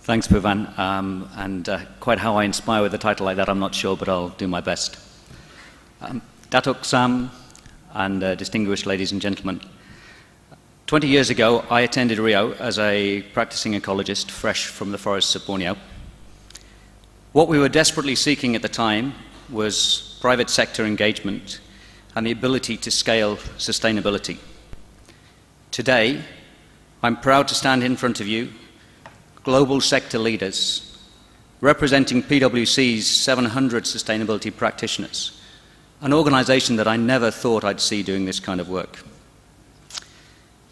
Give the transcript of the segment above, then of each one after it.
Thanks, Puvan. Quite how I inspire with a title like that, I'm not sure, but I'll do my best. Datuk Sam and distinguished ladies and gentlemen, 20 years ago, I attended Rio as a practicing ecologist fresh from the forests of Borneo. What we were desperately seeking at the time was private sector engagement and the ability to scale sustainability. Today, I'm proud to stand in front of you, global sector leaders, representing PwC's 700 sustainability practitioners, an organization that I never thought I'd see doing this kind of work.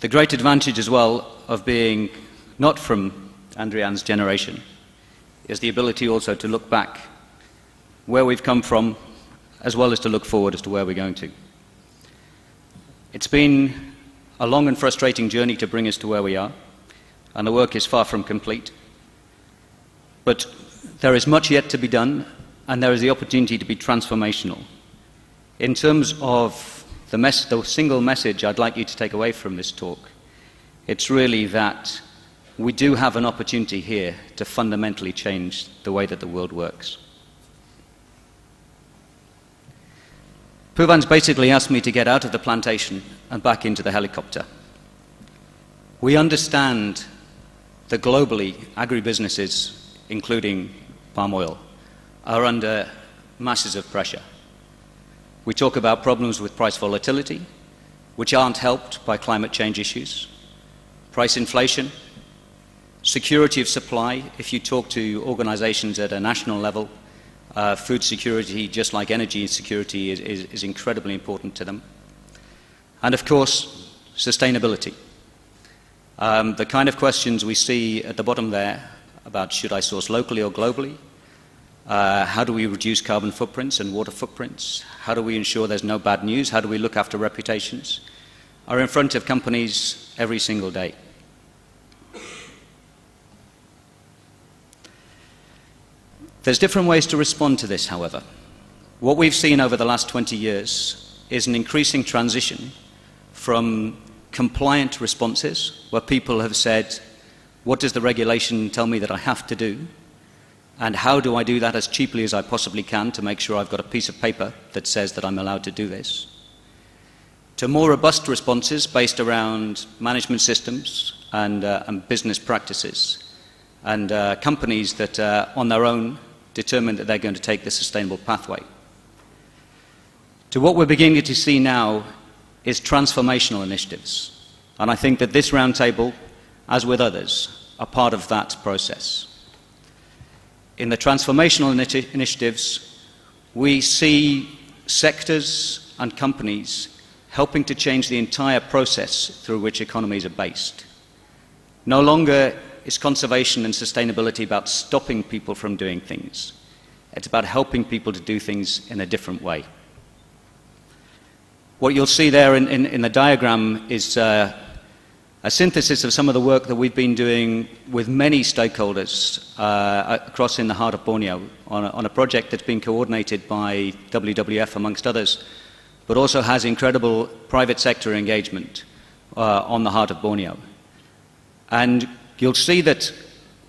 The great advantage as well of being not from Andrian's generation is the ability also to look back where we've come from, as well as to look forward as to where we're going to. It's been a long and frustrating journey to bring us to where we are, and the work is far from complete. But there is much yet to be done, and there is the opportunity to be transformational. In terms of the single message I'd like you to take away from this talk, it's really that we do have an opportunity here to fundamentally change the way that the world works. Puvan's basically asked me to get out of the plantation and back into the helicopter. We understand that globally, agribusinesses, including palm oil, are under masses of pressure. We talk about problems with price volatility, which aren't helped by climate change issues, price inflation, security of supply. If you talk to organizations at a national level, food security, just like energy security, is incredibly important to them. And of course, sustainability. The kind of questions we see at the bottom there about should I source locally or globally, how do we reduce carbon footprints and water footprints, how do we ensure there's no bad news, how do we look after reputations, are in front of companies every single day. There's different ways to respond to this, however. What we've seen over the last 20 years is an increasing transition from compliant responses, where people have said, what does the regulation tell me that I have to do? And how do I do that as cheaply as I possibly can to make sure I've got a piece of paper that says that I'm allowed to do this? To more robust responses based around management systems and business practices, and companies that on their own determine that they're going to take the sustainable pathway. To what we're beginning to see now is transformational initiatives. And I think that this roundtable, as with others, are part of that process. In the transformational initiatives, we see sectors and companies helping to change the entire process through which economies are based. No longer is conservation and sustainability about stopping people from doing things. It's about helping people to do things in a different way. What you'll see there in the diagram is a synthesis of some of the work that we've been doing with many stakeholders across in the heart of Borneo on a project that's been coordinated by WWF, amongst others, but also has incredible private sector engagement on the heart of Borneo. And you'll see that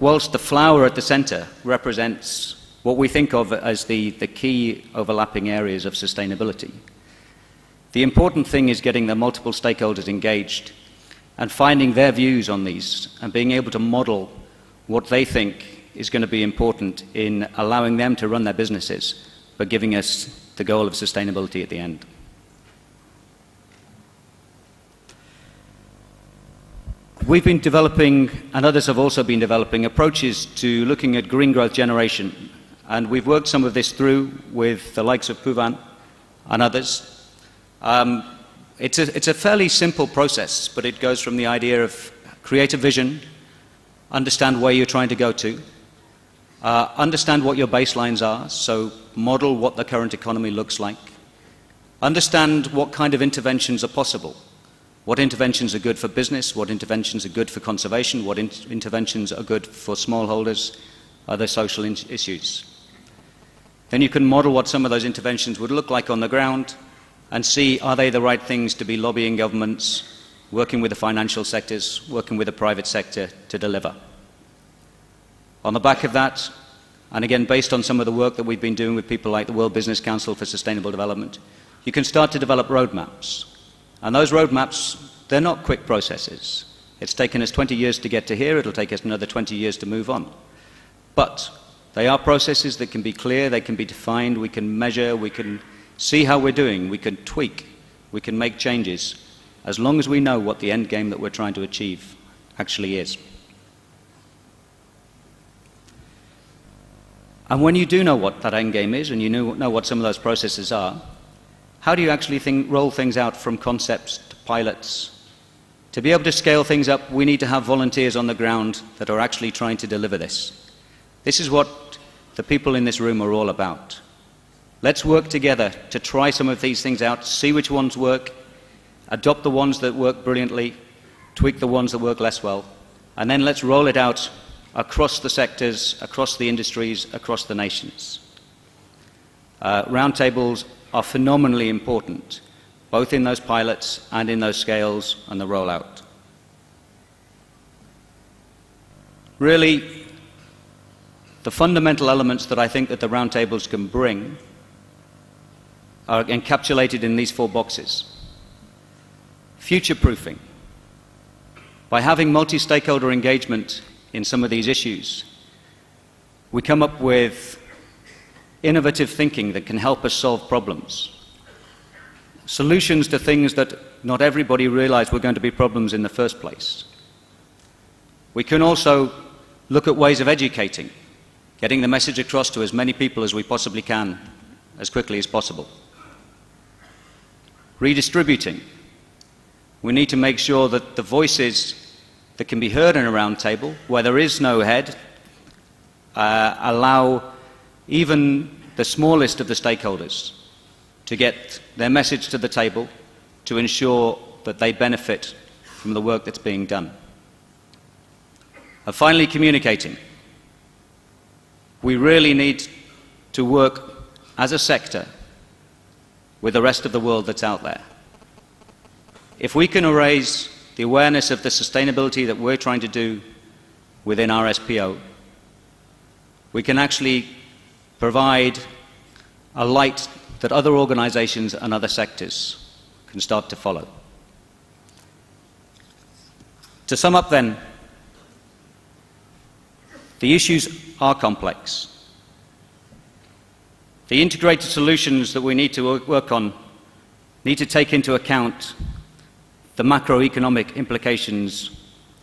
whilst the flower at the center represents what we think of as the key overlapping areas of sustainability, the important thing is getting the multiple stakeholders engaged and finding their views on these and being able to model what they think is going to be important in allowing them to run their businesses, but giving us the goal of sustainability at the end. We've been developing, and others have also been developing, approaches to looking at green growth generation. And we've worked some of this through with the likes of Puvan and others. It's a fairly simple process, but it goes from the idea of create a vision, understand where you're trying to go to, understand what your baselines are, so model what the current economy looks like, understand what kind of interventions are possible. What interventions are good for business, what interventions are good for conservation, what interventions are good for smallholders, other social issues. Then you can model what some of those interventions would look like on the ground and see, are they the right things to be lobbying governments, working with the financial sectors, working with the private sector to deliver. On the back of that, and again based on some of the work that we've been doing with people like the World Business Council for Sustainable Development, you can start to develop roadmaps. And those roadmaps, they're not quick processes. It's taken us 20 years to get to here, it'll take us another 20 years to move on. But they are processes that can be clear, they can be defined, we can measure, we can see how we're doing, we can tweak, we can make changes, as long as we know what the end game that we're trying to achieve actually is. And when you do know what that end game is, and you know what some of those processes are, how do you actually roll things out from concepts to pilots? To be able to scale things up, we need to have volunteers on the ground that are actually trying to deliver this. This is what the people in this room are all about. Let's work together to try some of these things out, see which ones work, adopt the ones that work brilliantly, tweak the ones that work less well, and then let's roll it out across the sectors, across the industries, across the nations. Roundtables are phenomenally important, both in those pilots and in those scales and the rollout. Really, the fundamental elements that I think that the roundtables can bring are encapsulated in these 4 boxes. Future-proofing. By having multi-stakeholder engagement in some of these issues, we come up with innovative thinking that can help us solve problems. Solutions to things that not everybody realized were going to be problems in the first place. We can also look at ways of educating, getting the message across to as many people as we possibly can, as quickly as possible. Redistributing. We need to make sure that the voices that can be heard in a round table, where there is no head, allow even the smallest of the stakeholders to get their message to the table to ensure that they benefit from the work that's being done. And finally, communicating. We really need to work as a sector with the rest of the world that's out there. If we can raise the awareness of the sustainability that we're trying to do within RSPO, we can actually provide a light that other organizations and other sectors can start to follow. To sum up then, the issues are complex. The integrated solutions that we need to work on need to take into account the macroeconomic implications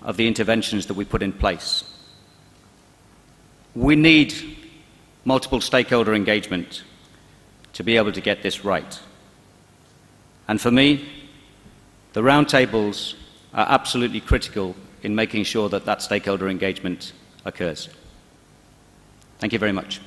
of the interventions that we put in place. We need multiple stakeholder engagement to be able to get this right. And for me, the roundtables are absolutely critical in making sure that that stakeholder engagement occurs. Thank you very much.